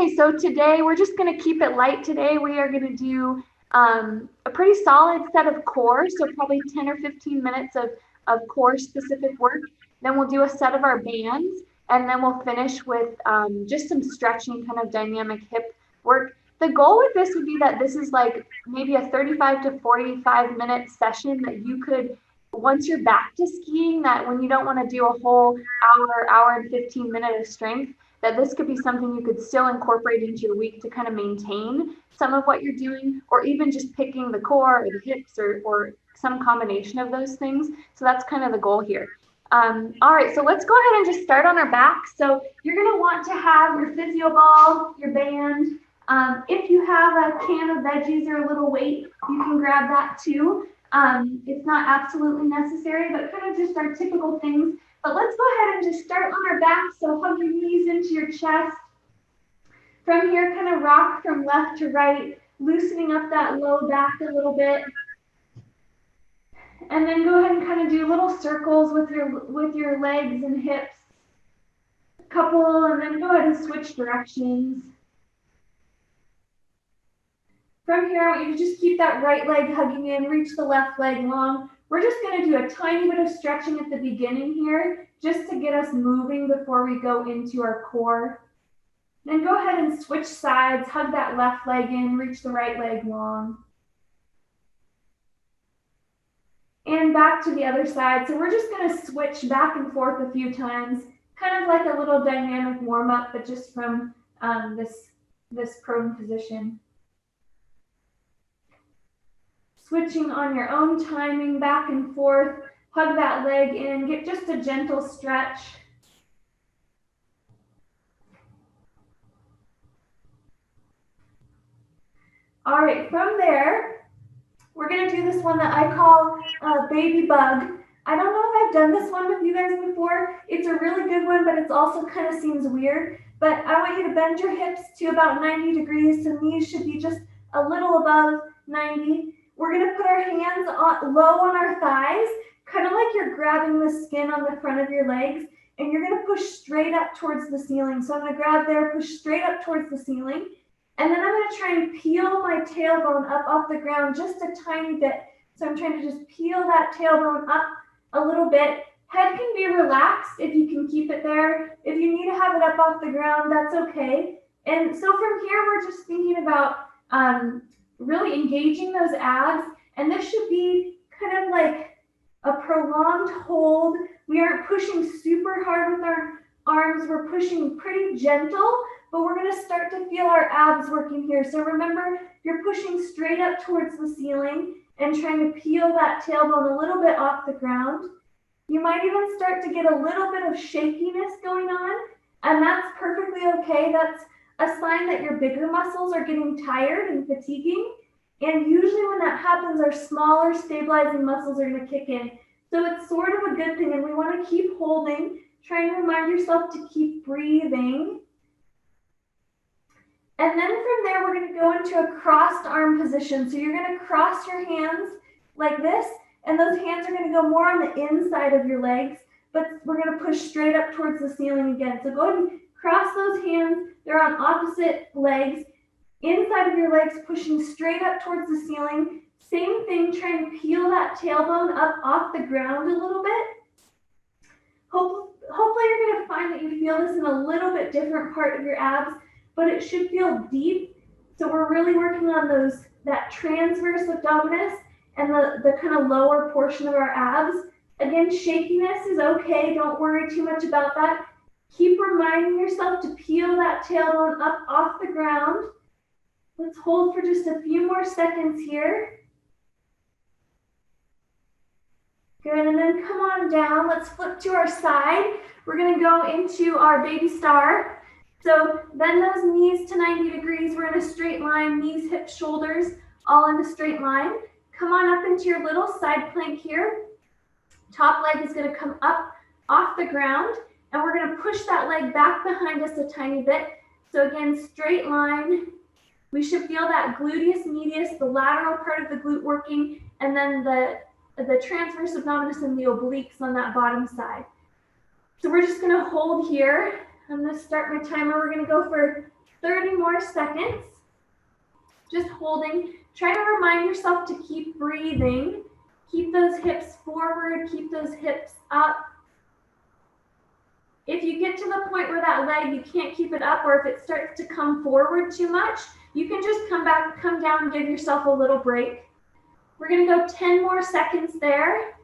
Okay, so today we're just going to keep it light today. We are going to do a pretty solid set of core, so probably 10 or 15 minutes of core specific work. Then we'll do a set of our bands, and then we'll finish with just some stretching, kind of dynamic hip work. The goal with this would be that this is like maybe a 35 to 45-minute session that you could, once you're back to skiing, that when you don't want to do a whole hour and 15 minutes of strength, that this could be something you could still incorporate into your week to kind of maintain some of what you're doing, or even just picking the core or the hips or some combination of those things. So that's kind of the goal here. All right, so let's go ahead and just start on our back. So you're going to want to have your physio ball, your band. If you have a can of veggies or a little weight, you can grab that too. It's not absolutely necessary, but kind of just our typical things. But let's go ahead and just start on our back. So hug your knees into your chest. From here, kind of rock from left to right, loosening up that low back a little bit. And then go ahead and kind of do little circles with your legs and hips. A couple, and then go ahead and switch directions. From here, I want you to just keep that right leg hugging in, reach the left leg long. We're just going to do a tiny bit of stretching at the beginning here, just to get us moving before we go into our core. Then go ahead and switch sides, hug that left leg in, reach the right leg long. And back to the other side. So we're just going to switch back and forth a few times, kind of like a little dynamic warm-up, but just from this prone position. Switching on your own timing, back and forth, hug that leg in, get just a gentle stretch. All right, from there, we're gonna do this one that I call baby bug. I don't know if I've done this one with you guys before. It's a really good one, but it also kind of seems weird. But I want you to bend your hips to about 90 degrees, so knees should be just a little above 90. We're gonna put our hands low on our thighs, kind of like you're grabbing the skin on the front of your legs, and you're gonna push straight up towards the ceiling. So I'm gonna grab there, push straight up towards the ceiling, and then I'm gonna try and peel my tailbone up off the ground just a tiny bit. So I'm trying to just peel that tailbone up a little bit. Head can be relaxed if you can keep it there. If you need to have it up off the ground, that's okay. And so from here, we're just thinking about really engaging those abs, and this should be kind of like a prolonged hold. We aren't pushing super hard with our arms, we're pushing pretty gentle, but we're going to start to feel our abs working here. So remember, you're pushing straight up towards the ceiling and trying to peel that tailbone a little bit off the ground. You might even start to get a little bit of shakiness going on, and that's perfectly okay. That's a sign that your bigger muscles are getting tired and fatiguing. And usually when that happens, our smaller stabilizing muscles are going to kick in. So it's sort of a good thing, and we want to keep holding, trying to remind yourself to keep breathing. And then from there, we're going to go into a crossed arm position. So you're going to cross your hands like this, and those hands are going to go more on the inside of your legs, but we're going to push straight up towards the ceiling again. So go ahead and cross those hands. They're on opposite legs. Inside of your legs, pushing straight up towards the ceiling. Same thing, trying to peel that tailbone up off the ground a little bit. Hopefully you're going to find that you feel this in a little bit different part of your abs, but it should feel deep. So we're really working on that transverse abdominis and the kind of lower portion of our abs. Again, shakiness is okay. Don't worry too much about that. Keep reminding yourself to peel that tailbone up off the ground. Let's hold for just a few more seconds here. Good, and then come on down. Let's flip to our side. We're gonna go into our baby star. So bend those knees to 90 degrees. We're in a straight line, knees, hips, shoulders, all in a straight line. Come on up into your little side plank here. Top leg is gonna come up off the ground, and we're gonna push that leg back behind us a tiny bit. So again, straight line. We should feel that gluteus medius, the lateral part of the glute working, and then the transverse abdominis and the obliques on that bottom side. So we're just gonna hold here. I'm gonna start my timer. We're gonna go for 30 more seconds. Just holding. Try to remind yourself to keep breathing. Keep those hips forward, keep those hips up. If you get to the point where that leg, you can't keep it up, or if it starts to come forward too much, you can just come back, come down, and give yourself a little break. We're gonna go 10 more seconds there.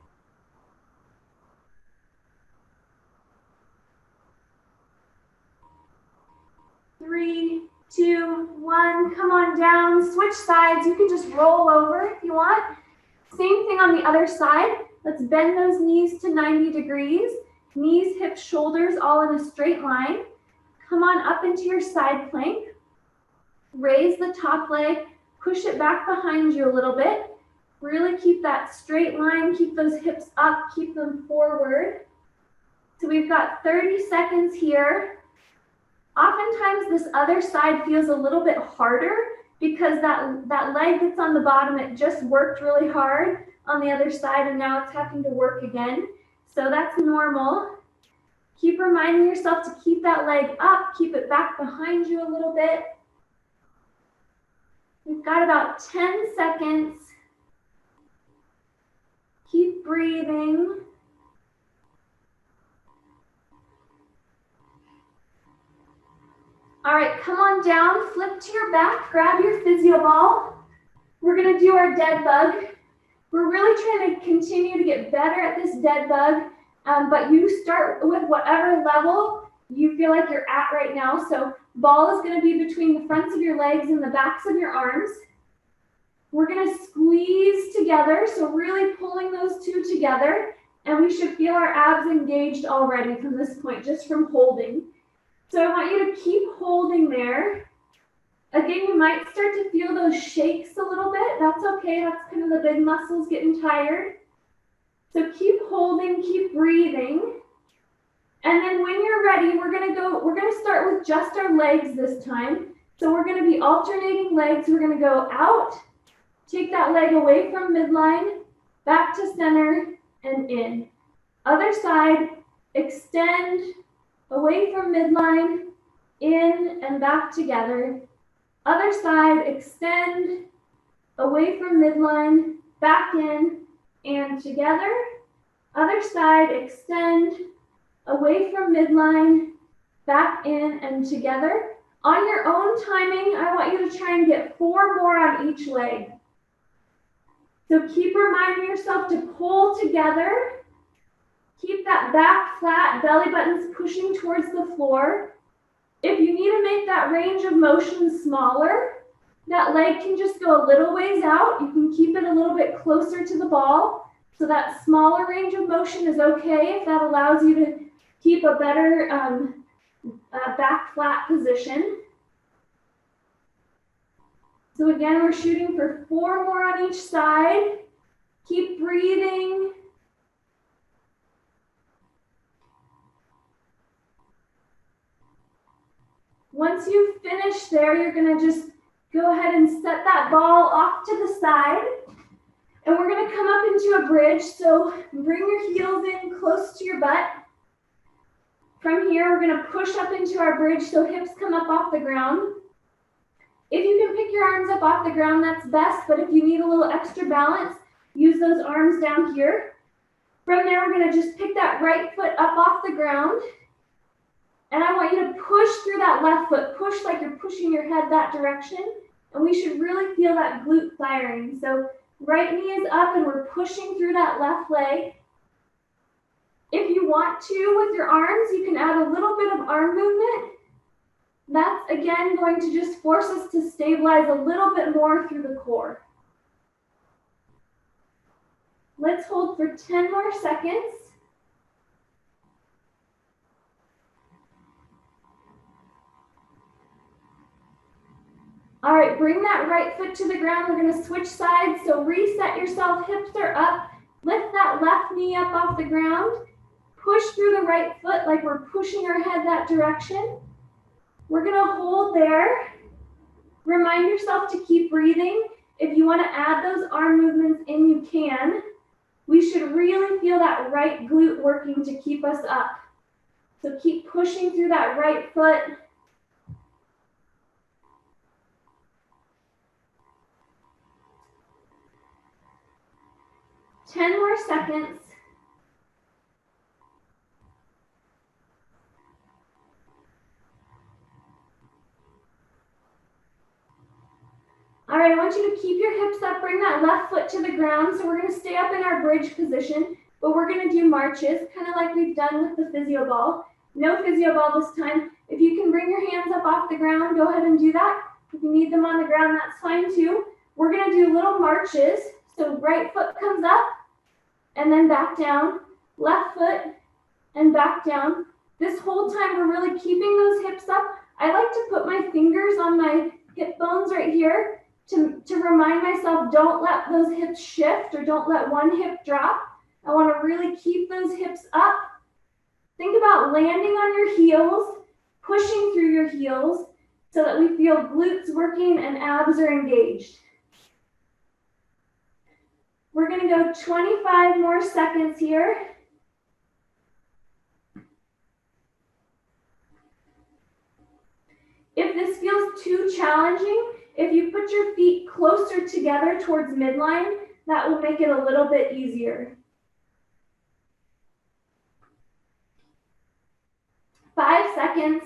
Three, two, one, come on down, switch sides. You can just roll over if you want. Same thing on the other side. Let's bend those knees to 90 degrees. Knees, hips, shoulders, all in a straight line. Come on up into your side plank. Raise the top leg, push it back behind you a little bit. Really keep that straight line, keep those hips up, keep them forward. So we've got 30 seconds here. Oftentimes this other side feels a little bit harder because that leg that's on the bottom, it just worked really hard on the other side and now it's having to work again. So that's normal. Keep reminding yourself to keep that leg up, keep it back behind you a little bit. We've got about 10 seconds. Keep breathing. All right, come on down, flip to your back, grab your physio ball. We're gonna do our dead bug. We're really trying to continue to get better at this dead bug, but you start with whatever level you feel like you're at right now. So ball is gonna be between the fronts of your legs and the backs of your arms. We're gonna squeeze together, so really pulling those two together, and we should feel our abs engaged already from this point, just from holding. So I want you to keep holding there. Again, you might start to feel those shakes a little bit. That's okay, that's kind of the big muscles getting tired. So keep holding, keep breathing. And then when you're ready, we're gonna start with just our legs this time. So we're gonna be alternating legs. We're gonna go out, take that leg away from midline, back to center, and in. Other side, extend, away from midline, in and back together. Other side, extend, away from midline, back in, and together. Other side, extend, away from midline, back in, and together. On your own timing, I want you to try and get 4 more on each leg. So keep reminding yourself to pull together. Keep that back flat, belly buttons pushing towards the floor. If you need to make that range of motion smaller, that leg can just go a little ways out. You can keep it a little bit closer to the ball. So that smaller range of motion is okay if that allows you to keep a better back flat position. So again, we're shooting for 4 more on each side. Keep breathing. Once you've finished there, you're gonna just go ahead and set that ball off to the side. And we're gonna come up into a bridge. So bring your heels in close to your butt. From here, we're gonna push up into our bridge so hips come up off the ground. If you can pick your arms up off the ground, that's best, but if you need a little extra balance, use those arms down here. From there, we're gonna just pick that right foot up off the ground. And I want you to push through that left foot. Push like you're pushing your head that direction. And we should really feel that glute firing. So right knee is up and we're pushing through that left leg. If you want to, with your arms, you can add a little bit of arm movement. That's, again, going to just force us to stabilize a little bit more through the core. Let's hold for 10 more seconds. All right, bring that right foot to the ground. We're gonna switch sides, so reset yourself, hips are up. Lift that left knee up off the ground. Push through the right foot like we're pushing our head that direction. We're gonna hold there. Remind yourself to keep breathing. If you wanna add those arm movements in, you can. We should really feel that right glute working to keep us up. So keep pushing through that right foot. 10 more seconds. All right, I want you to keep your hips up, bring that left foot to the ground. So we're gonna stay up in our bridge position, but we're gonna do marches, kind of like we've done with the physio ball. No physio ball this time. If you can bring your hands up off the ground, go ahead and do that. If you need them on the ground, that's fine too. We're gonna do little marches. So right foot comes up and then back down, left foot and back down. This whole time we're really keeping those hips up. I like to put my fingers on my hip bones right here to remind myself, don't let those hips shift or don't let one hip drop. I want to really keep those hips up. Think about landing on your heels, pushing through your heels so that we feel glutes working and abs are engaged. We're going to go 25 more seconds here. If this feels too challenging, if you put your feet closer together towards midline, that will make it a little bit easier. 5 seconds.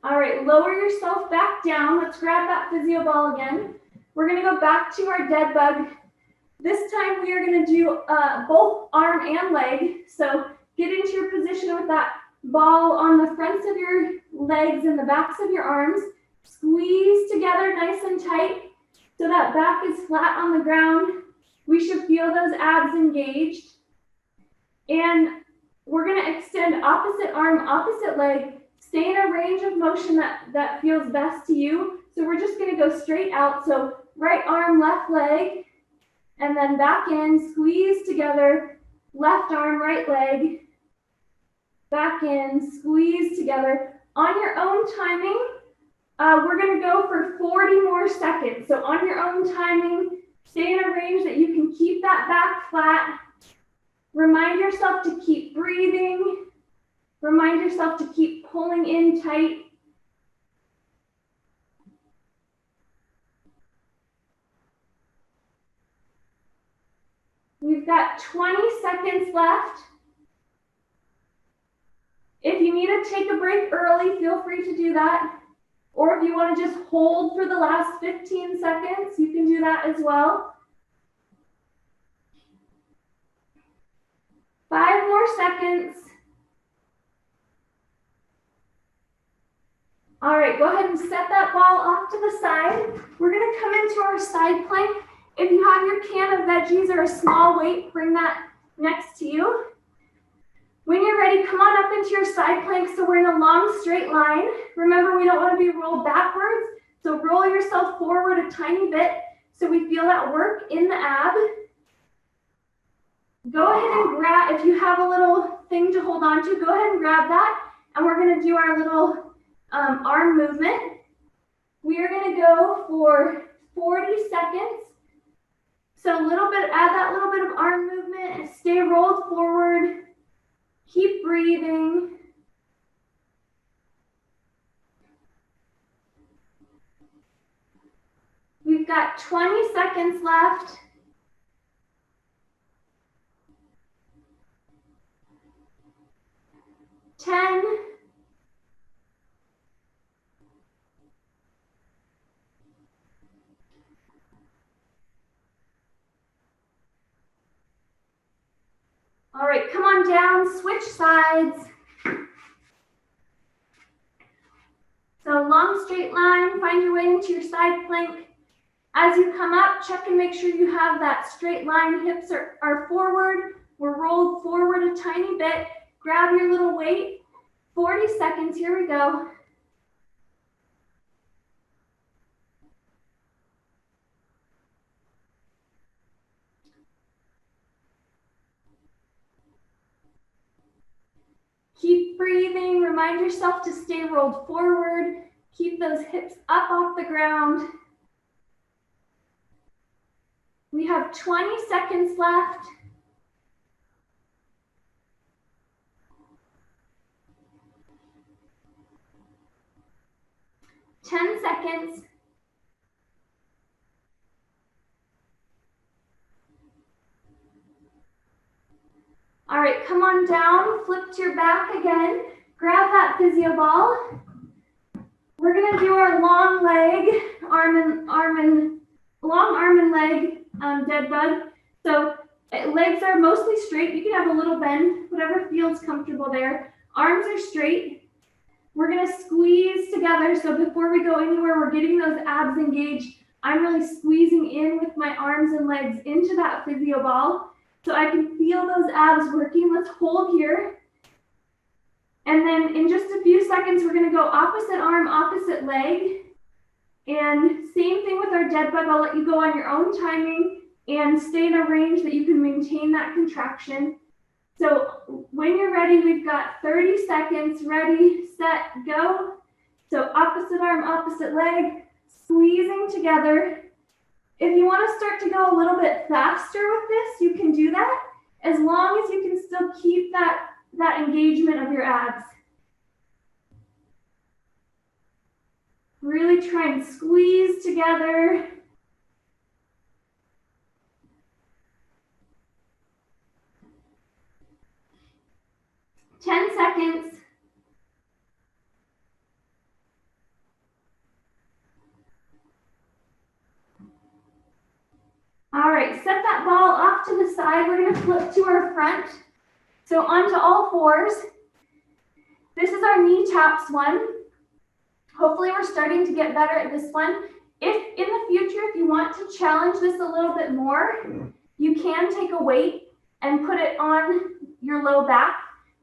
All right, lower yourself back down. Let's grab that physio ball again. We're gonna go back to our dead bug. This time we are gonna do both arm and leg. So get into your position with that ball on the fronts of your legs and the backs of your arms. Squeeze together nice and tight so that back is flat on the ground. We should feel those abs engaged. And we're gonna extend opposite arm, opposite leg. Stay in a range of motion that feels best to you. So we're just gonna go straight out. So right arm, left leg, and then back in, squeeze together, left arm, right leg, back in, squeeze together. On your own timing, we're gonna go for 40 more seconds. So on your own timing, stay in a range that you can keep that back flat. Remind yourself to keep breathing. Remind yourself to keep pulling in tight. We've got 20 seconds left. If you need to take a break early, feel free to do that. Or if you want to just hold for the last 15 seconds, you can do that as well. 5 more seconds. All right, go ahead and set that ball off to the side. We're gonna come into our side plank. If you have your can of veggies or a small weight, bring that next to you. When you're ready, come on up into your side plank so we're in a long straight line. Remember, we don't want to be rolled backwards, so roll yourself forward a tiny bit so we feel that work in the ab. Go ahead and grab, if you have a little thing to hold on to, go ahead and grab that, and we're going to do our little arm movement. We are going to go for 40 seconds. So a little bit, add that little bit of arm movement and stay rolled forward. Keep breathing. We've got 20 seconds left. 10. 'All right, come on down, switch sides. So long straight line, find your way into your side plank. As you come up, check and make sure you have that straight line, hips are forward. We're rolled forward a tiny bit. Grab your little weight. 40 seconds, here we go. Keep breathing, remind yourself to stay rolled forward. Keep those hips up off the ground. We have 20 seconds left. 10 seconds. All right, come on down, flip to your back again. Grab that physio ball. We're gonna do our long leg, long arm and leg dead bug. So legs are mostly straight. You can have a little bend, whatever feels comfortable there. Arms are straight. We're gonna squeeze together. So before we go anywhere, we're getting those abs engaged. I'm really squeezing in with my arms and legs into that physio ball so I can feel those abs working. Let's hold here. And then in just a few seconds, we're gonna go opposite arm, opposite leg. And same thing with our dead bug. I'll let you go on your own timing and stay in a range that you can maintain that contraction. So when you're ready, we've got 30 seconds. Ready, set, go. So opposite arm, opposite leg, squeezing together. If you want to start to go a little bit faster with this, you can do that, as long as you can still keep that engagement of your abs. Really try and squeeze together. Ten seconds. All right, set that ball off to the side. We're gonna flip to our front. So onto all fours. This is our knee taps one. Hopefully we're starting to get better at this one. If in the future, if you want to challenge this a little bit more, you can take a weight and put it on your low back.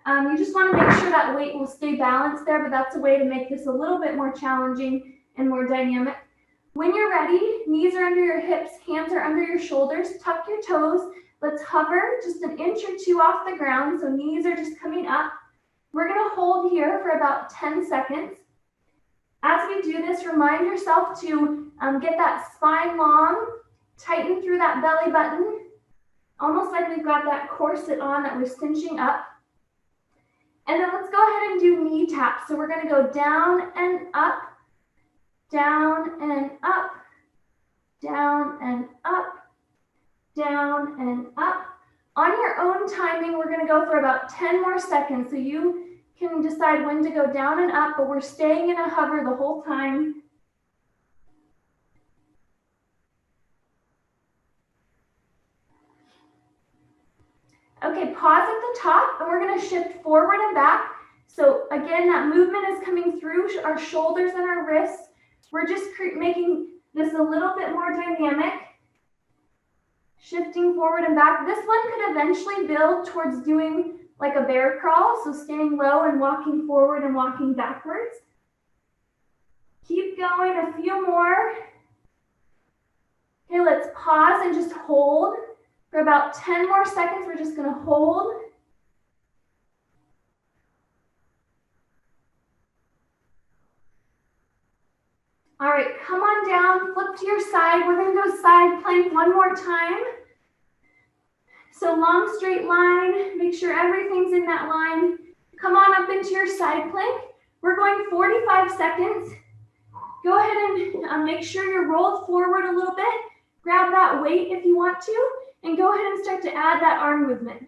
You just want to make sure that weight will stay balanced there, but that's a way to make this a little bit more challenging and more dynamic. When you're ready, knees are under your hips, hands are under your shoulders, tuck your toes. Let's hover just an inch or two off the ground, so knees are just coming up. We're gonna hold here for about 10 seconds. As we do this, remind yourself to get that spine long, tighten through that belly button, almost like we've got that corset on that we're cinching up. And then let's go ahead and do knee taps. So we're gonna go down and up, down and up, down and up, down and up. On your own timing, we're gonna go for about 10 more seconds. So you can decide when to go down and up, but we're staying in a hover the whole time. Okay, pause at the top, and we're gonna shift forward and back. So again, that movement is coming through our shoulders and our wrists. We're just making this a little bit more dynamic. Shifting forward and back. This one could eventually build towards doing like a bear crawl, so staying low and walking forward and walking backwards. Keep going, a few more. Okay, let's pause and just hold. For about 10 more seconds, we're just gonna hold. All right, come on down, flip to your side. We're gonna go side plank one more time. So long straight line, make sure everything's in that line. Come on up into your side plank. We're going 45 seconds. Go ahead and make sure you're rolled forward a little bit. Grab that weight if you want to, and go ahead and start to add that arm movement.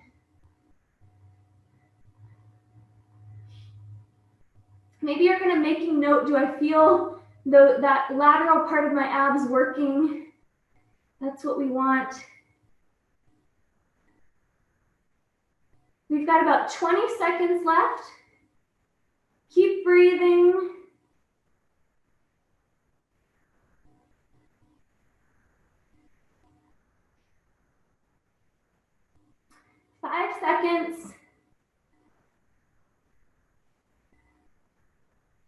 Maybe you're gonna making note, do I feel that lateral part of my abs working? That's what we want. We've got about 20 seconds left. Keep breathing. Five seconds.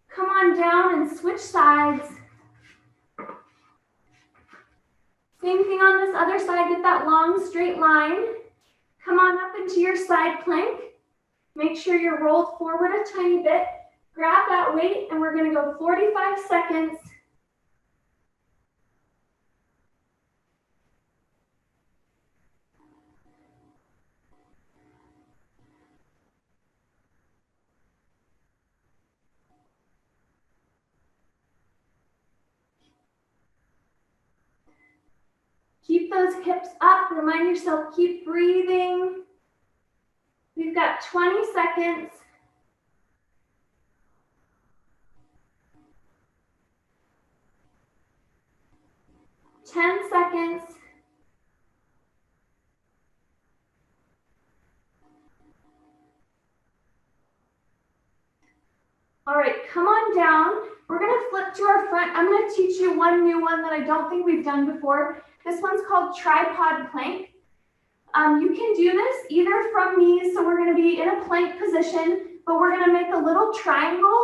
Come on down and switch sides. Same thing on this other side, get that long straight line. Come on up into your side plank. Make sure you're rolled forward a tiny bit. Grab that weight, and we're gonna go 45 seconds. Keep those hips up. Remind yourself, keep breathing. We've got 20 seconds. 10 seconds. All right, come on down. We're gonna flip to our front. I'm gonna teach you one new one that I don't think we've done before. This one's called tripod plank. You can do this either from knees, so we're gonna be in a plank position, but we're gonna make a little triangle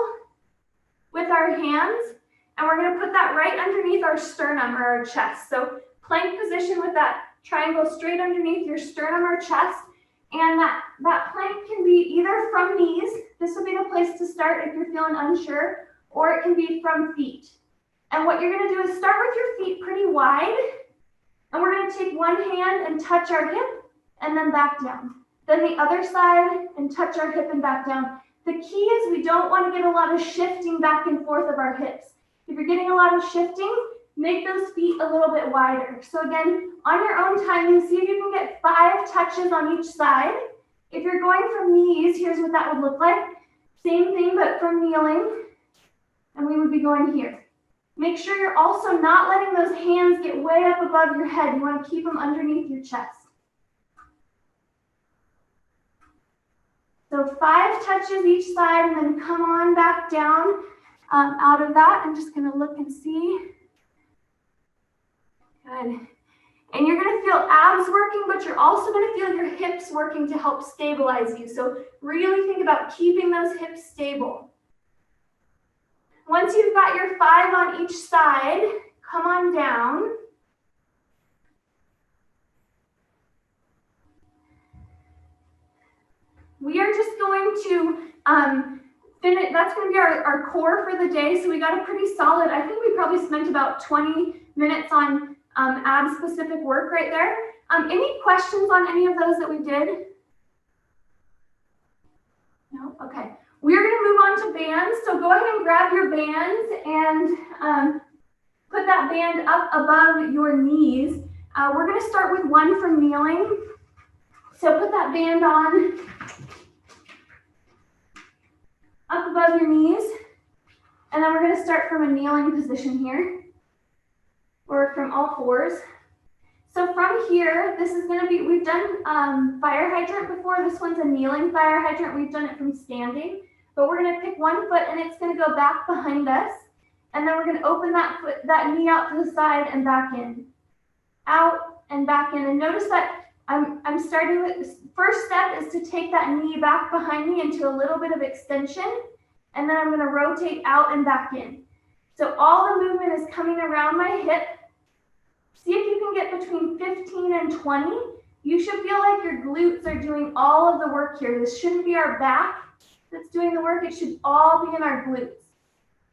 with our hands, and we're gonna put that right underneath our sternum or our chest. So plank position with that triangle straight underneath your sternum or chest. And that plank can be either from knees. This would be the place to start if you're feeling unsure, or it can be from feet. And what you're gonna do is start with your feet pretty wide, and we're gonna take one hand and touch our hip and then back down. Then the other side and touch our hip and back down. The key is we don't wanna get a lot of shifting back and forth of our hips. If you're getting a lot of shifting, make those feet a little bit wider. So again, on your own time, you see if you can get 5 touches on each side. If you're going from knees, here's what that would look like. Same thing, but from kneeling. And we would be going here. Make sure you're also not letting those hands get way up above your head. You want to keep them underneath your chest. So 5 touches each side, and then come on back down out of that. I'm just going to look and see. Good. And you're going to feel abs working, but you're also going to feel your hips working to help stabilize you. So really think about keeping those hips stable. Once you've got your 5 on each side, come on down. We are just going to finish, that's going to be our core for the day. So we got a pretty solid, I think we probably spent about 20 minutes on ab specific work right there. Any questions on any of those that we did? No? Okay. We're going to move on to bands. So go ahead and grab your bands and put that band up above your knees. We're going to start with one from kneeling. So put that band on up above your knees. And then we're going to start from a kneeling position here, or from all fours. So from here, this is going to be, we've done fire hydrant before. This one's a kneeling fire hydrant. We've done it from standing, but we're going to pick one foot and it's going to go back behind us. And then we're going to open that foot, that knee out to the side and back in, out and back in. And notice that I'm starting with, first step is to take that knee back behind me into a little bit of extension. And then I'm going to rotate out and back in. So all the movement is coming around my hip. See if you can get between 15 and 20. You should feel like your glutes are doing all of the work here. This shouldn't be our back that's doing the work. It should all be in our glutes.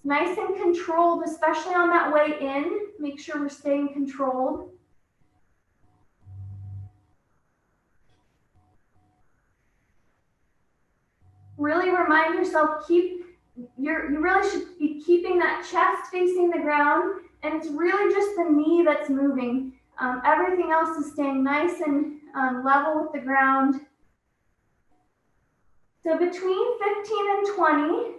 Nice and controlled, especially on that way in. Make sure we're staying controlled. Really remind yourself, you really should be keeping that chest facing the ground, and it's really just the knee that's moving. Everything else is staying nice and level with the ground. So between 15 and 20,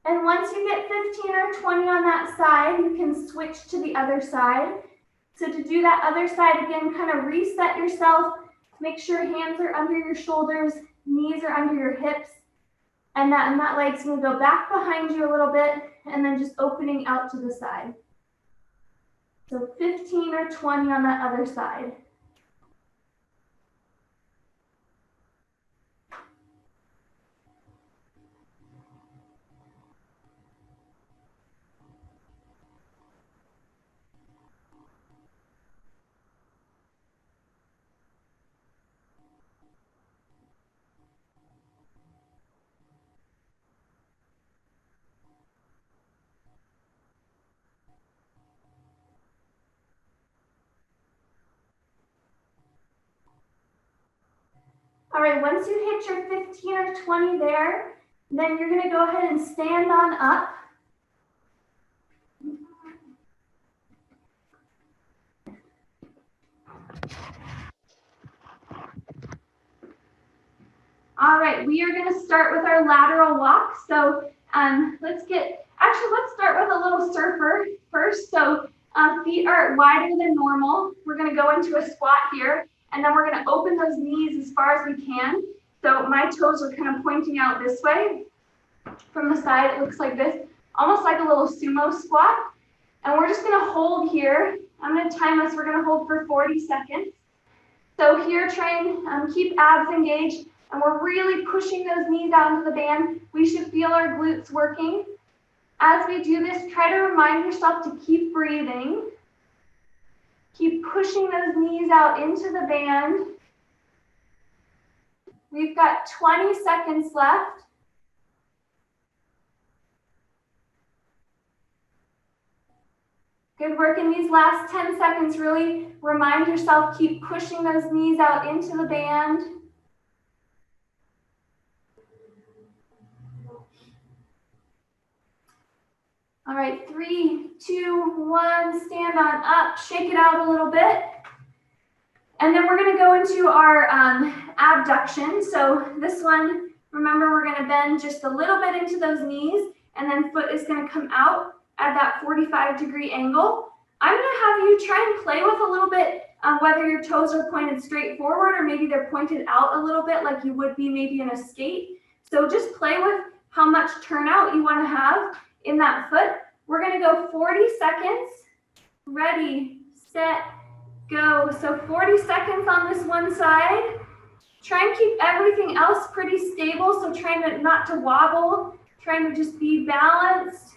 and once you get 15 or 20 on that side, you can switch to the other side. So to do that other side again, kind of reset yourself, make sure hands are under your shoulders, knees are under your hips. And that leg's going to go back behind you a little bit, and then just opening out to the side. So 15 or 20 on that other side. All right, once you hit your 15 or 20 there, then you're going to go ahead and stand on up. All right, we are going to start with our lateral walk. So let's start with a little surfer first. So feet are wider than normal. We're going to go into a squat here, and then we're going to open those knees as far as we can. So my toes are kind of pointing out this way. From the side, it looks like this, almost like a little sumo squat. And we're just going to hold here. I'm going to time us. We're going to hold for 40 seconds. So here, try and keep abs engaged. And we're really pushing those knees out into the band. We should feel our glutes working. As we do this, try to remind yourself to keep breathing. Keep pushing those knees out into the band. We've got 20 seconds left. Good work in these last 10 seconds. Really remind yourself, keep pushing those knees out into the band. All right, 3, 2, 1, stand on up, shake it out a little bit. And then we're gonna go into our abduction. So this one, remember, we're gonna bend just a little bit into those knees, and then foot is gonna come out at that 45-degree angle. I'm gonna have you try and play with a little bit whether your toes are pointed straight forward or maybe they're pointed out a little bit like you would be maybe in a skate. So just play with how much turnout you wanna have in that foot. We're gonna go 40 seconds. Ready, set, go. So 40 seconds on this one side. Try and keep everything else pretty stable. So trying not to wobble, trying to just be balanced.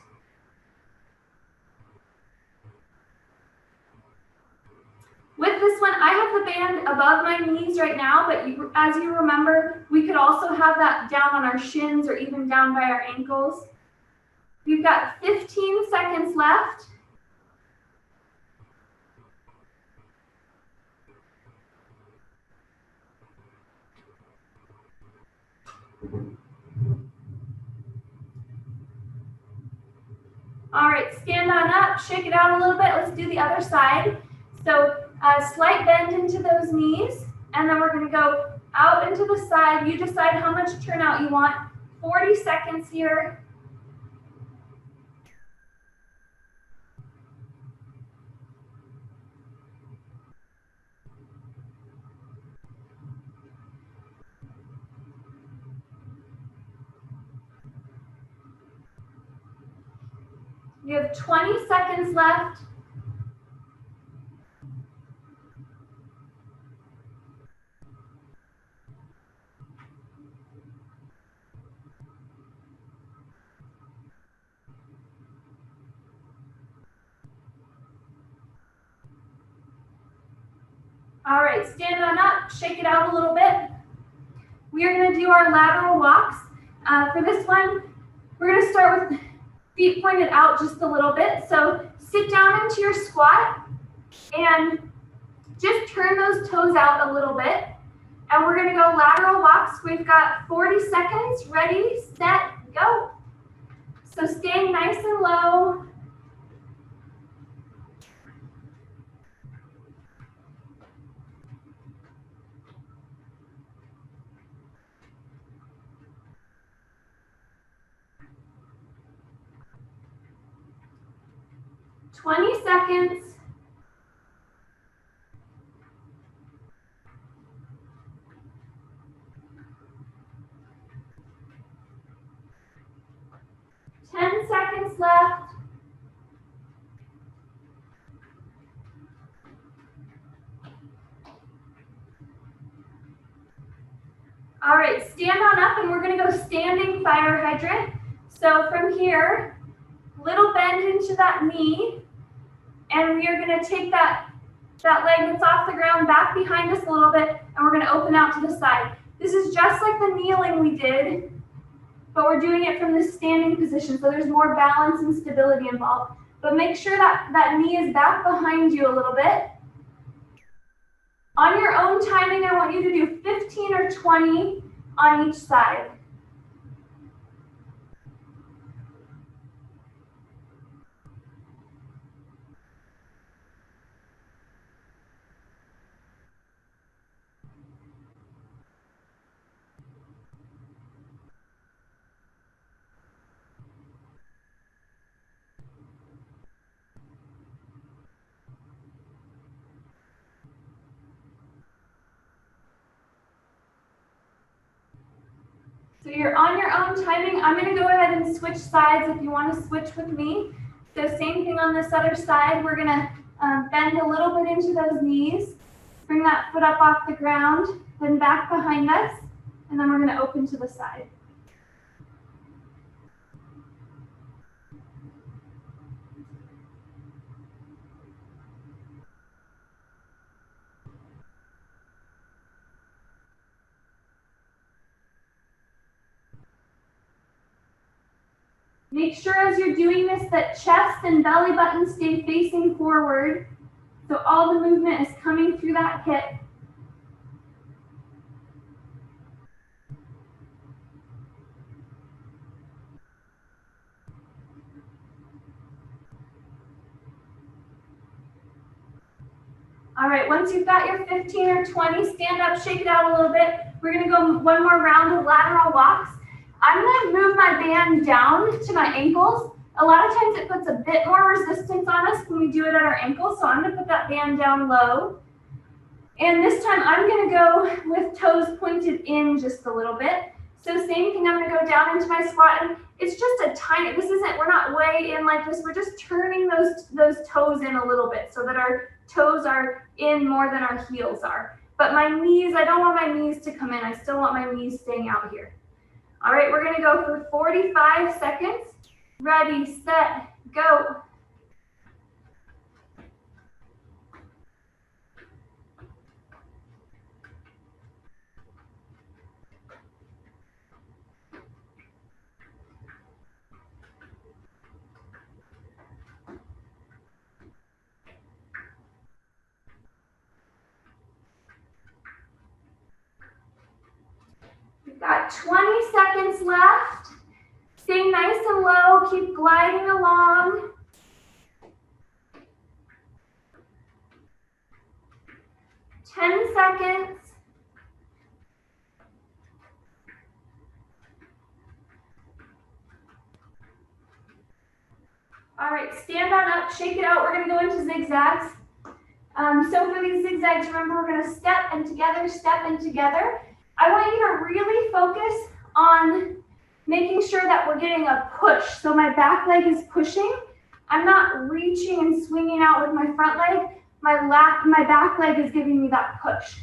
With this one, I have the band above my knees right now, but as you remember, we could also have that down on our shins or even down by our ankles. We've got 15 seconds left. All right, stand on up, shake it out a little bit. Let's do the other side. So slight bend into those knees, and then we're gonna go out into the side. You decide how much turnout you want. 40 seconds here. You have 20 seconds left. All right, stand on up, shake it out a little bit. We are gonna do our lateral walks. For this one, we're gonna start with feet pointed out just a little bit. So sit down into your squat and just turn those toes out a little bit. And we're gonna go lateral walks. We've got 40 seconds, ready, set, go. So staying nice and low. Twenty seconds. Seconds left. All right, stand on up and we're gonna go standing fire hydrant. So from here, little bend into that knee, and we are gonna take that leg that's off the ground back behind us a little bit, and we're gonna open out to the side. This is just like the kneeling we did, but we're doing it from this standing position, so there's more balance and stability involved. But make sure that that knee is back behind you a little bit. On your own timing, I want you to do 15 or 20 on each side. So you're on your own timing. I'm going to go ahead and switch sides if you want to switch with me. So same thing on this other side. We're going to bend a little bit into those knees. Bring that foot up off the ground, then back behind us, and then we're going to open to the side. Make sure as you're doing this that chest and belly button stay facing forward, so all the movement is coming through that hip. All right, once you've got your 15 or 20, stand up, shake it out a little bit. We're gonna go one more round of lateral walks. I'm gonna move my band down to my ankles. A lot of times it puts a bit more resistance on us when we do it at our ankles, so I'm gonna put that band down low. And this time I'm gonna go with toes pointed in just a little bit. So same thing, I'm gonna go down into my squat, and it's just a tiny, we're not way in like this, we're just turning those toes in a little bit so that our toes are in more than our heels are. But my knees, I don't want my knees to come in, I still want my knees staying out here. All right, we're gonna go for 45 seconds. Ready, set, go. We've got 20 seconds left. Stay nice and low, keep gliding along. 10 seconds. All right, stand on up, shake it out. We're gonna go into zigzags. So for these zigzags, remember we're gonna step and together. I want you to really focus on making sure that we're getting a push. So my back leg is pushing. I'm not reaching and swinging out with my front leg. My back leg is giving me that push,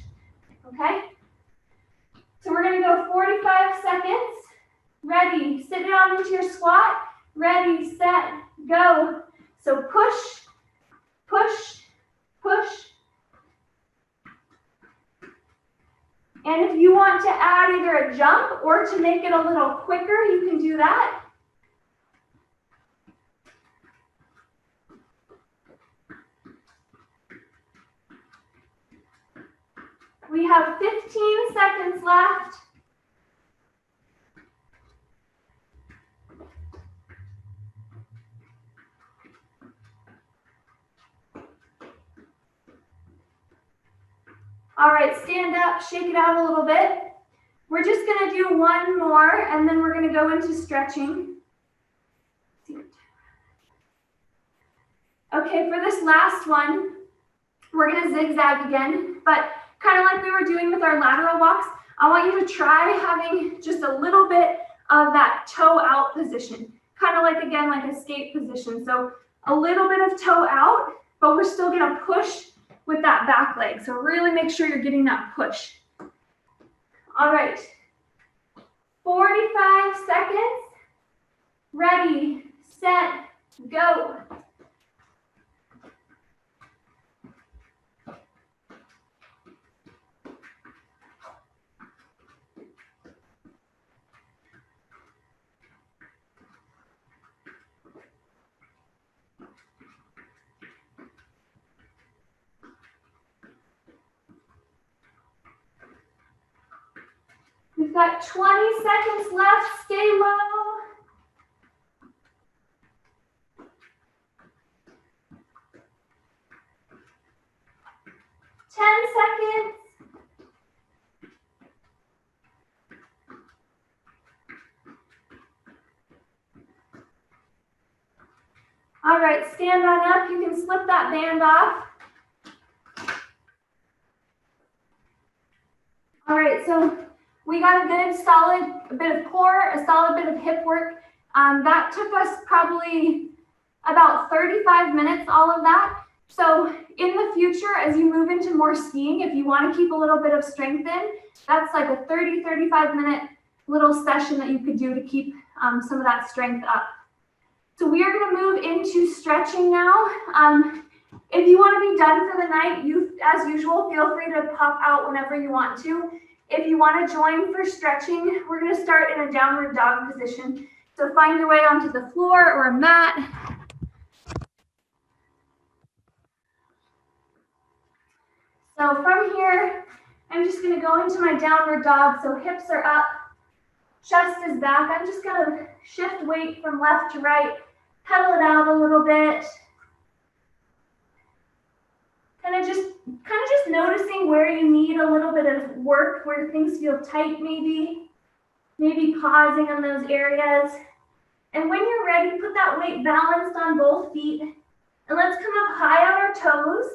okay? So we're gonna go 45 seconds. Ready, sit down into your squat. Ready, set, go. So push, push, push. And if you want to add either a jump or to make it a little quicker, you can do that. We have 15 seconds left. All right, stand up, shake it out a little bit. We're just gonna do one more and then we're gonna go into stretching. Okay, for this last one, we're gonna zigzag again, but kind of like we were doing with our lateral walks, I want you to try having just a little bit of that toe out position, kind of like, again, like a skate position. So a little bit of toe out, but we're still gonna push with that back leg. So really make sure you're getting that push. All right, 45 seconds. Ready, set, go. We've got 20 seconds left. Stay low. Seconds. All right, stand on up. You can slip that band off. All right, so we got got a good solid bit of core, a solid bit of hip work. That took us probably about 35 minutes, all of that. So in the future, as you move into more skiing, if you want to keep a little bit of strength in, that's like a 30, 35 minute little session that you could do to keep some of that strength up. So we are going to move into stretching now. If you want to be done for the night, you, as usual, feel free to pop out whenever you want to. If you want to join for stretching, we're going to start in a downward dog position. So find your way onto the floor or a mat. So from here, I'm just going to go into my downward dog. So hips are up, chest is back. I'm just going to shift weight from left to right, pedal it out a little bit. Kind of just noticing where you need a little bit of work, where things feel tight maybe pausing on those areas. And when you're ready, put that weight balanced on both feet. And let's come up high on our toes,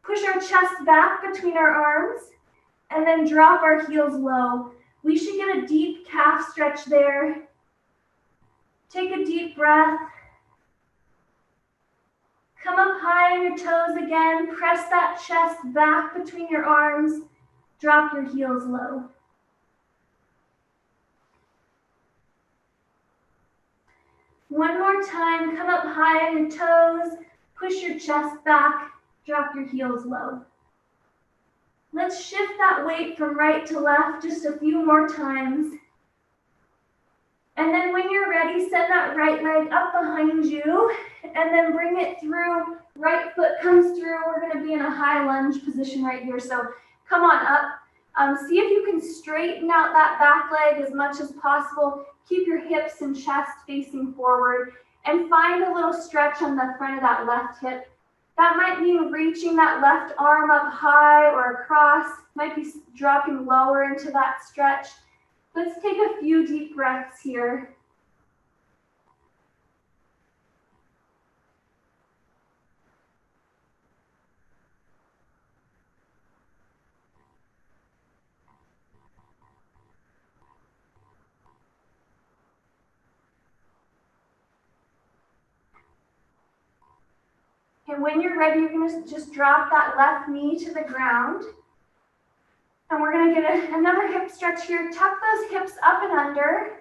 push our chest back between our arms, and then drop our heels low. We should get a deep calf stretch there. Take a deep breath. Come up high on your toes again. Press that chest back between your arms. Drop your heels low. One more time. Come up high on your toes. Push your chest back. Drop your heels low. Let's shift that weight from right to left just a few more times. And then when you're ready, send that right leg up behind you and then bring it through. Right foot comes through. We're going to be in a high lunge position right here. So come on up. See if you can straighten out that back leg as much as possible. Keep your hips and chest facing forward and find a little stretch on the front of that left hip. That might mean reaching that left arm up high or across. Might be dropping lower into that stretch. Let's take a few deep breaths here. And when you're ready, you're going to just drop that left knee to the ground. And we're going to get another hip stretch here. Tuck those hips up and under.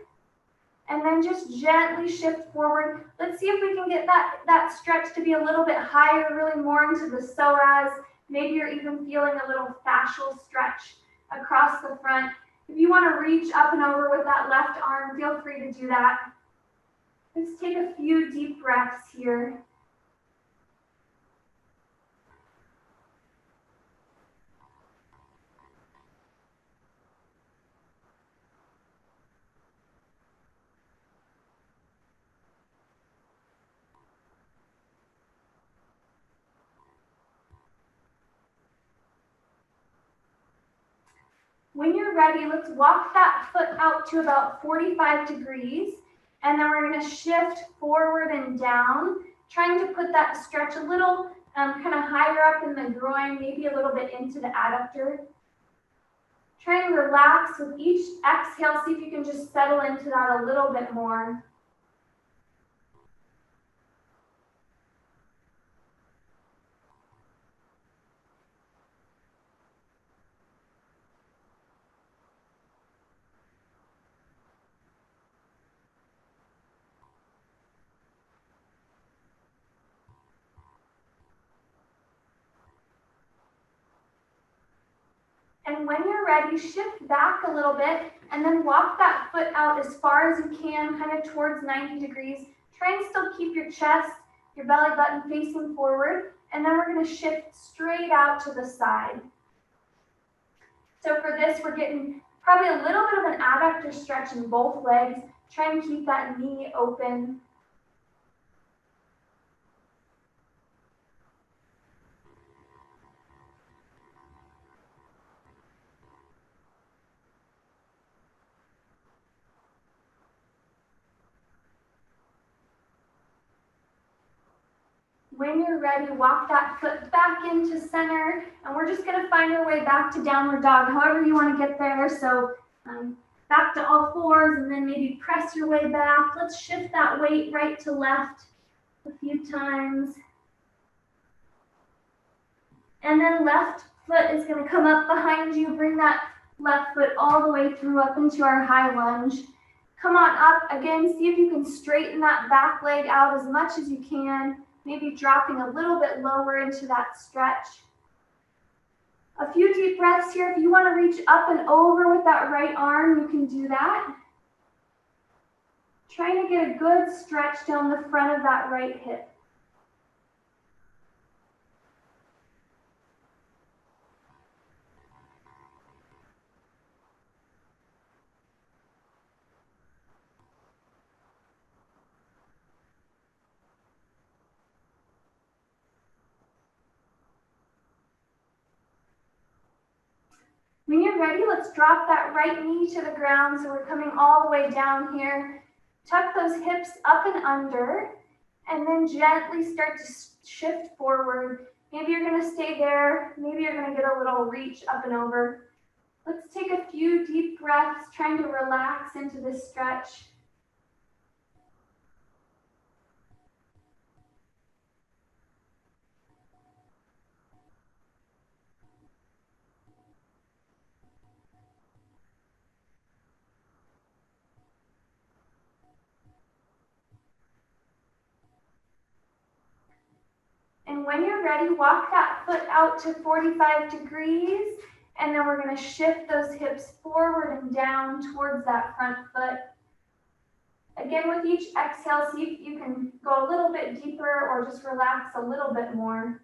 And then just gently shift forward. Let's see if we can get that stretch to be a little bit higher, really more into the psoas. Maybe you're even feeling a little fascial stretch across the front. If you want to reach up and over with that left arm, feel free to do that. Let's take a few deep breaths here. When you're ready, let's walk that foot out to about 45 degrees. And then we're going to shift forward and down, trying to put that stretch a little kind of higher up in the groin, maybe a little bit into the adductor. Try and relax with each exhale. See if you can just settle into that a little bit more. And when you're ready, shift back a little bit and then walk that foot out as far as you can, kind of towards 90 degrees. Try and still keep your chest, your belly button facing forward. And then we're going to shift straight out to the side. So for this, we're getting probably a little bit of an adductor stretch in both legs. Try and keep that knee open. When you're ready, walk that foot back into center, and we're just going to find our way back to downward dog, however you want to get there. So back to all fours, and then maybe press your way back. Let's shift that weight right to left a few times. And then left foot is going to come up behind you. Bring that left foot all the way through up into our high lunge. Come on up. Again, see if you can straighten that back leg out as much as you can. Maybe dropping a little bit lower into that stretch. A few deep breaths here. If you want to reach up and over with that right arm, you can do that. Trying to get a good stretch down the front of that right hip. When you're ready, let's drop that right knee to the ground. So we're coming all the way down here. Tuck those hips up and under, and then gently start to shift forward. Maybe you're going to stay there. Maybe you're going to get a little reach up and over. Let's take a few deep breaths, trying to relax into this stretch. And when you're ready, walk that foot out to 45 degrees, and then we're going to shift those hips forward and down towards that front foot. Again, with each exhale, see if you can go a little bit deeper or just relax a little bit more.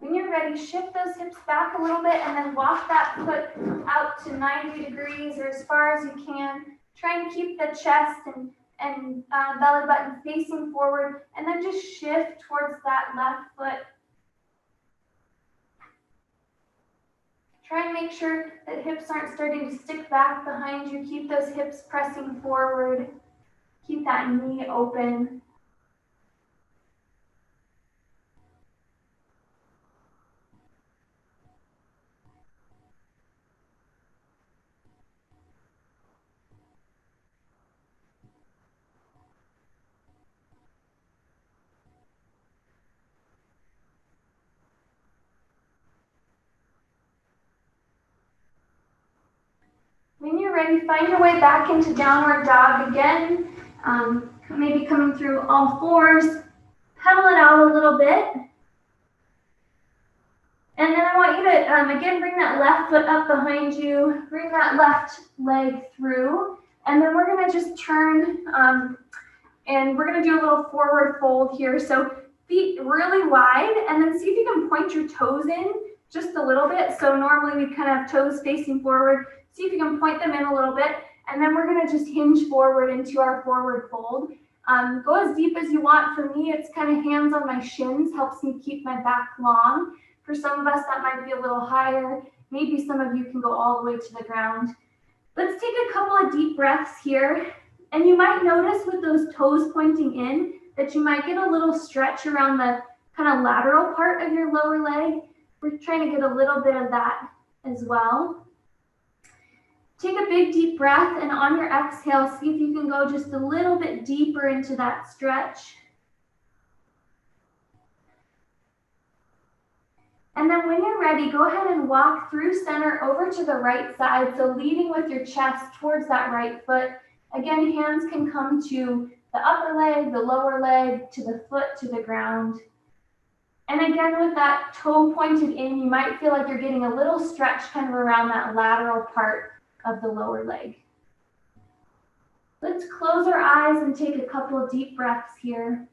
When you're ready, shift those hips back a little bit and then walk that foot out to 90 degrees or as far as you can. Try and keep the chest and belly button facing forward, and then just shift towards that left foot. Try and make sure that hips aren't starting to stick back behind you. Keep those hips pressing forward. Keep that knee open. When you're ready, find your way back into downward dog again. Maybe coming through all fours. Pedal it out a little bit. And then I want you to, again, bring that left foot up behind you. Bring that left leg through. And then we're going to just turn, and we're going to do a little forward fold here. So feet really wide, and then see if you can point your toes in just a little bit. So normally we kind of have toes facing forward. See if you can point them in a little bit, and then we're going to just hinge forward into our forward fold. Go as deep as you want. For me, it's kind of hands on my shins, helps me keep my back long. For some of us, that might be a little higher. Maybe some of you can go all the way to the ground. Let's take a couple of deep breaths here. And you might notice with those toes pointing in that you might get a little stretch around the kind of lateral part of your lower leg. We're trying to get a little bit of that as well. Take a big deep breath, and on your exhale, see if you can go just a little bit deeper into that stretch. And then when you're ready, go ahead and walk through center over to the right side. So leading with your chest towards that right foot. Again, hands can come to the upper leg, the lower leg, to the foot, to the ground. And again, with that toe pointed in, you might feel like you're getting a little stretch kind of around that lateral part of the lower leg. Let's close our eyes and take a couple of deep breaths here.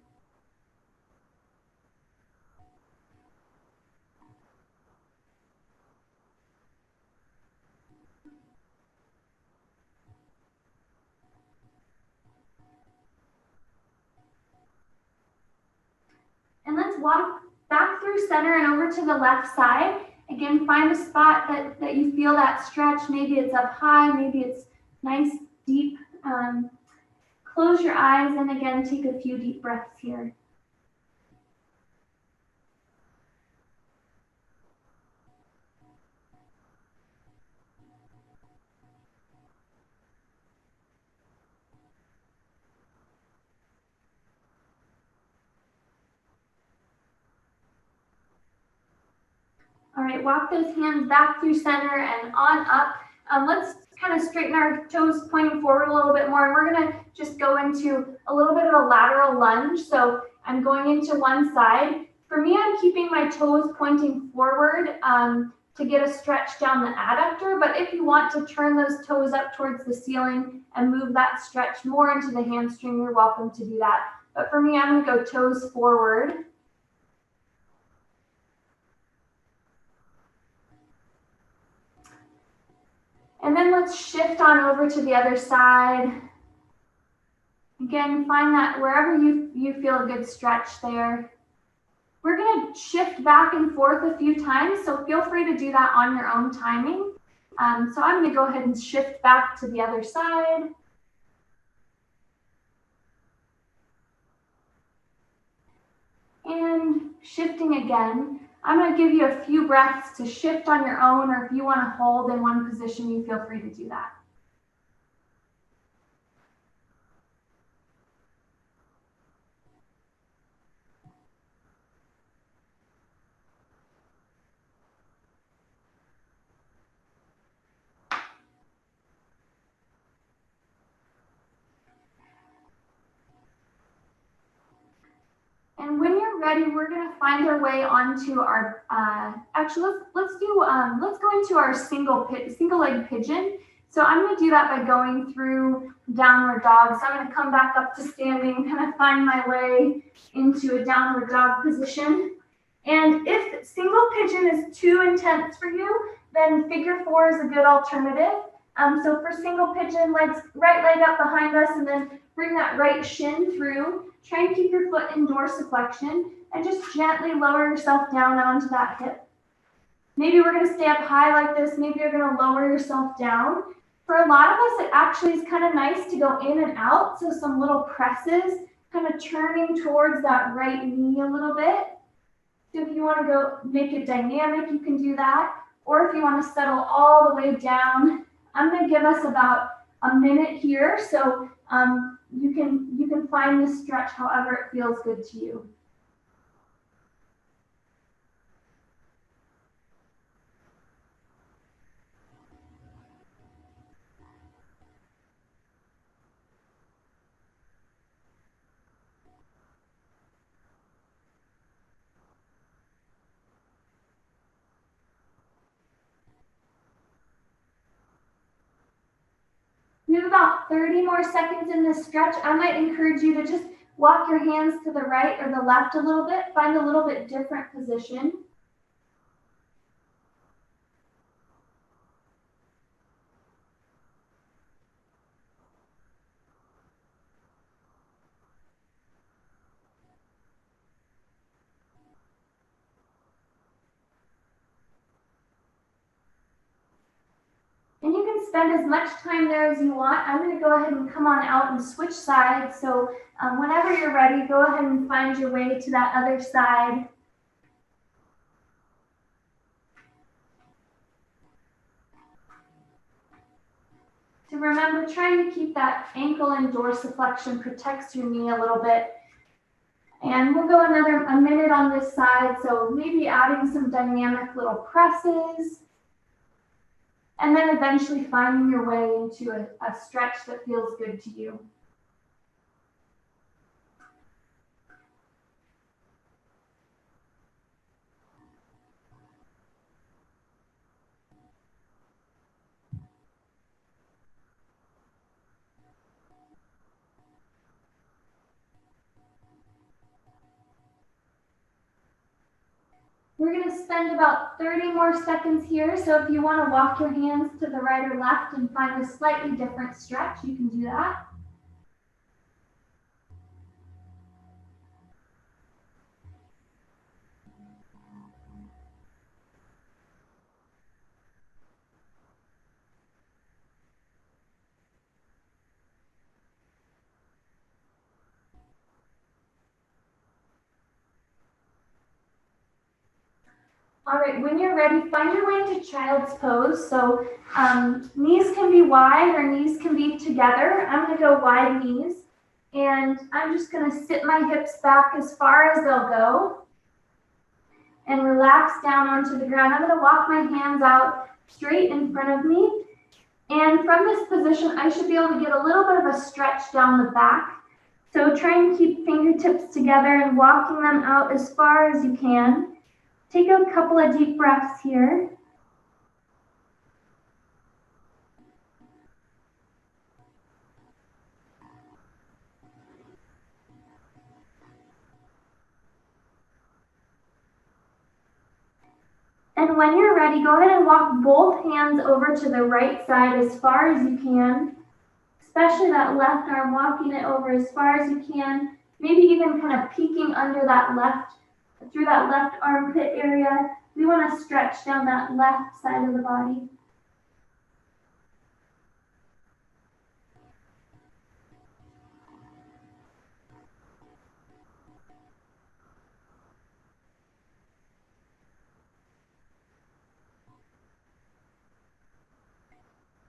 And let's walk back through center and over to the left side. Again, find a spot that you feel that stretch. Maybe it's up high, maybe it's nice, deep. Close your eyes and again, take a few deep breaths here. All right, walk those hands back through center and on up. Let's kind of straighten our toes pointing forward a little bit more. And we're gonna just go into a little bit of a lateral lunge. So I'm going into one side. For me, I'm keeping my toes pointing forward to get a stretch down the adductor. But if you want to turn those toes up towards the ceiling and move that stretch more into the hamstring, you're welcome to do that. But for me, I'm gonna go toes forward. And then let's shift on over to the other side. Again, find that wherever you feel a good stretch there. We're going to shift back and forth a few times, so feel free to do that on your own timing. So I'm going to go ahead and shift back to the other side. And shifting again. I'm going to give you a few breaths to shift on your own, or if you want to hold in one position, you feel free to do that. And when you're ready, we're going to find our way onto our, actually, let's go into our single leg pigeon. So I'm going to do that by going through downward dog. So I'm going to come back up to standing, kind of find my way into a downward dog position. And if single pigeon is too intense for you, then figure four is a good alternative. So for single pigeon, right leg up behind us and then bring that right shin through. Try and keep your foot in dorsiflexion and just gently lower yourself down onto that hip. Maybe we're going to stay up high like this. Maybe you're going to lower yourself down. For a lot of us, it actually is kind of nice to go in and out. So some little presses, kind of turning towards that right knee a little bit. So if you want to go make it dynamic, you can do that. Or if you want to settle all the way down, I'm going to give us about a minute here. So you can find this stretch however it feels good to you. You have about 30 more seconds in this stretch. I might encourage you to just walk your hands to the right or the left a little bit, find a little bit different position. And you can spend as much time there as you want. I'm going to go ahead and come on out and switch sides. So whenever you're ready, go ahead and find your way to that other side. So remember, trying to keep that ankle in dorsiflexion protects your knee a little bit. And we'll go a minute on this side. So maybe adding some dynamic little presses. And then eventually finding your way into a stretch that feels good to you. We're going to spend about 30 more seconds here. So if you want to walk your hands to the right or left and find a slightly different stretch, you can do that. All right, when you're ready, find your way into child's pose. So knees can be wide or knees can be together. I'm gonna go wide knees. And I'm just gonna sit my hips back as far as they'll go and relax down onto the ground. I'm gonna walk my hands out straight in front of me. And from this position, I should be able to get a little bit of a stretch down the back. So try and keep fingertips together and walking them out as far as you can. Take a couple of deep breaths here. And when you're ready, go ahead and walk both hands over to the right side as far as you can, especially that left arm, walking it over as far as you can, maybe even kind of peeking under that through that left armpit area. We want to stretch down that left side of the body.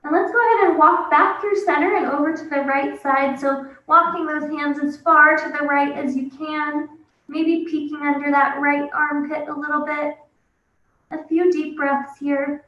And let's go ahead and walk back through center and over to the right side. So walking those hands as far to the right as you can, maybe peeking under that right armpit a little bit. A few deep breaths here.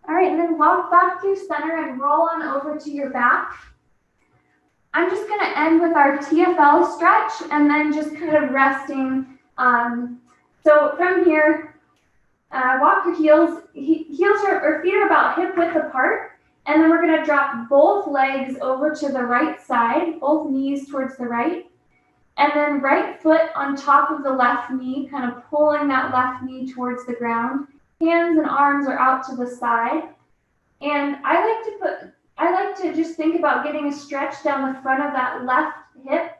All right, and then walk back through center and roll on over to your back. I'm just going to end with our TFL stretch and then just kind of resting. So from here, walk your heels. Heels or feet are about hip width apart. And then we're going to drop both legs over to the right side, both knees towards the right. And then right foot on top of the left knee, kind of pulling that left knee towards the ground. Hands and arms are out to the side. And I like to just think about getting a stretch down the front of that left hip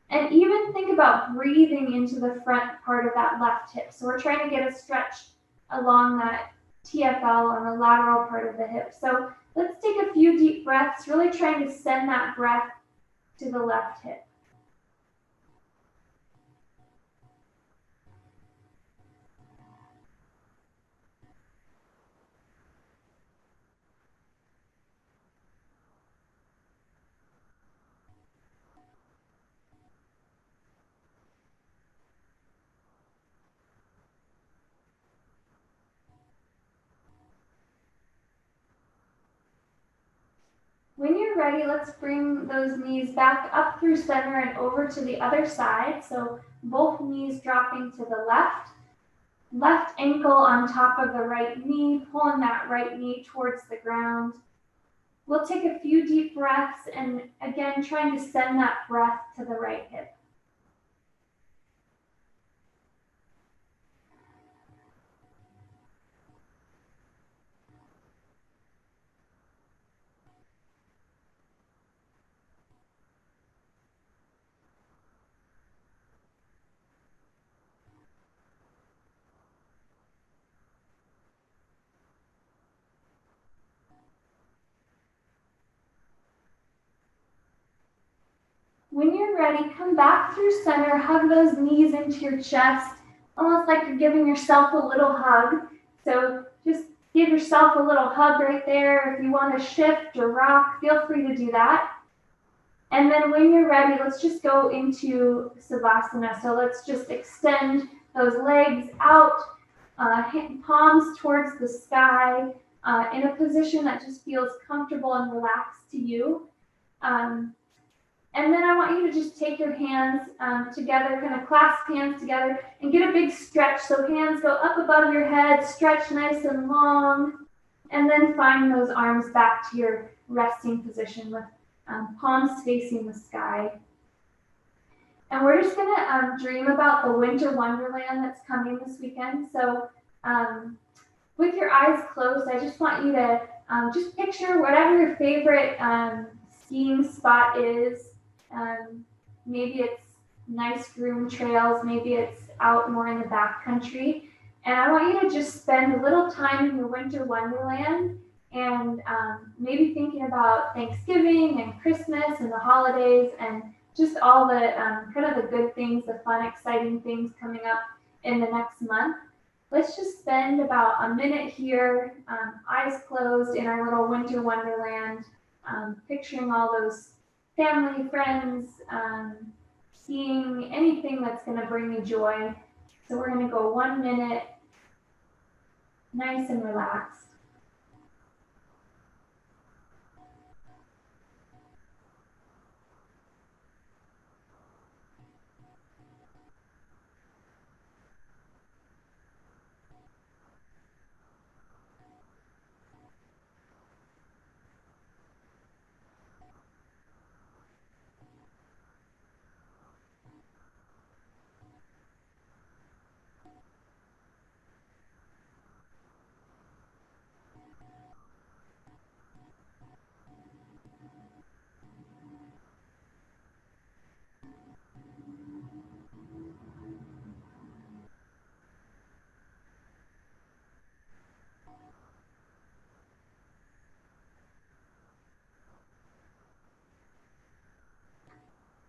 and even think about breathing into the front part of that left hip. So we're trying to get a stretch along that TFL on the lateral part of the hip. So let's take a few deep breaths, really trying to send that breath to the left hip. When you're ready, let's bring those knees back up through center and over to the other side. So both knees dropping to the left. Left ankle on top of the right knee, pulling that right knee towards the ground. We'll take a few deep breaths and again, trying to send that breath to the right hip. When you're ready, come back through center, hug those knees into your chest, almost like you're giving yourself a little hug. So just give yourself a little hug right there. If you want to shift or rock, feel free to do that. And then when you're ready, let's just go into Savasana. So let's just extend those legs out, palms towards the sky, in a position that just feels comfortable and relaxed to you. And then I want you to just take your hands together, kind of clasp hands together and get a big stretch. So hands go up above your head, stretch nice and long, and then find those arms back to your resting position with palms facing the sky. And we're just gonna dream about the winter wonderland that's coming this weekend. So with your eyes closed, I just want you to just picture whatever your favorite skiing spot is. Maybe it's nice groomed trails. Maybe it's out more in the backcountry. And I want you to just spend a little time in your winter wonderland and maybe thinking about Thanksgiving and Christmas and the holidays and just all the kind of the good things, the fun, exciting things coming up in the next month. Let's just spend about a minute here, eyes closed in our little winter wonderland, picturing all those family, friends, seeing anything that's going to bring you joy. So we're going to go 1 minute, nice and relaxed.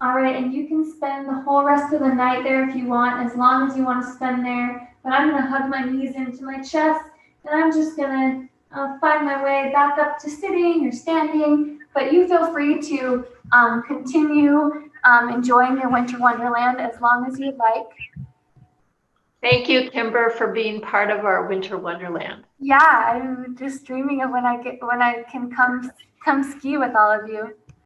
All right, and you can spend the whole rest of the night there if you want, as long as you want to spend there. But I'm going to hug my knees into my chest, and I'm just going to find my way back up to sitting or standing. But you feel free to continue enjoying your winter wonderland as long as you'd like. Thank you, Kimber, for being part of our winter wonderland. Yeah, I'm just dreaming of when I can come ski with all of you.